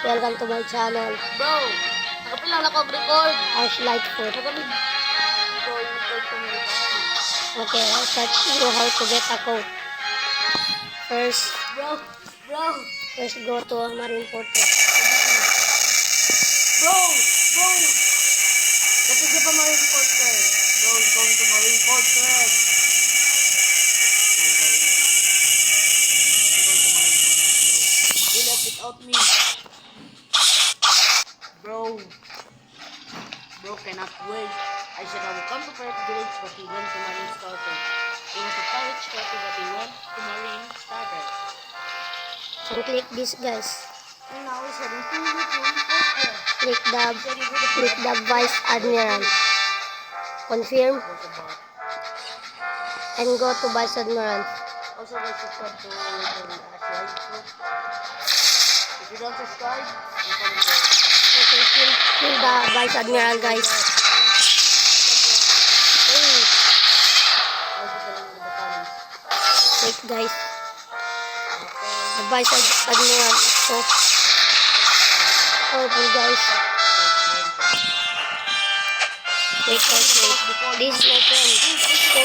welcome to my channel. Bro, nakapilang ako record. Ash Lightfoot. Okay, I'll teach you how to get a code. First go to Marine Fortress. Bro. Kapag ka pa Marine Fortress. Bro, going to Marine Fortress. You left without me. Bro, cannot wait. I said I will come to Pirate Village, but he went to Marine Starter. It was a pirate starter, but he went to Marine Starter. So click this, guys. And now he's heading to Marine Fortress. Click the Vice Admiral. Confirm and go to Vice Admiral. Also, guys, subscribe to Ash Lightfoot. If you don't subscribe, you can go. Okay, kill the Vice Admiral, guys. Click, guys. The Vice Admiral is so powerful, guys. Wait, guys, wait. This is my friend. So,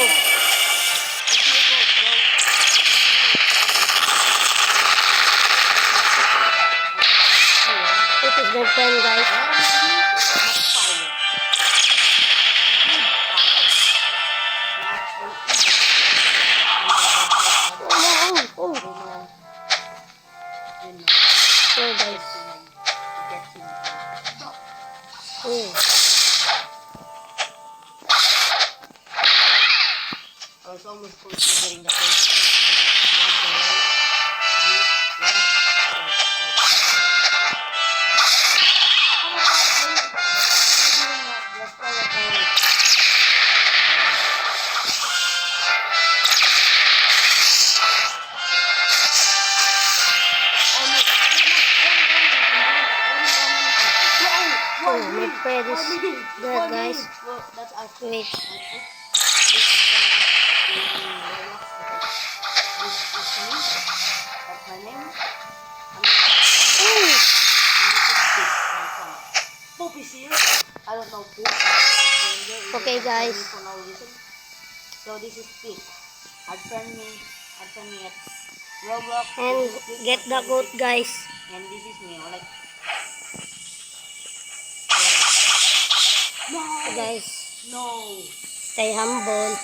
this is my friend, guys. So, guys. I was almost considering the first Oh, my friend is there, guys. Wait. I don't know. Okay, guys. So this is Pete. Add friend me at Roblox. And get the goat, guys. And this is me. Like, Guys, no. stay humble.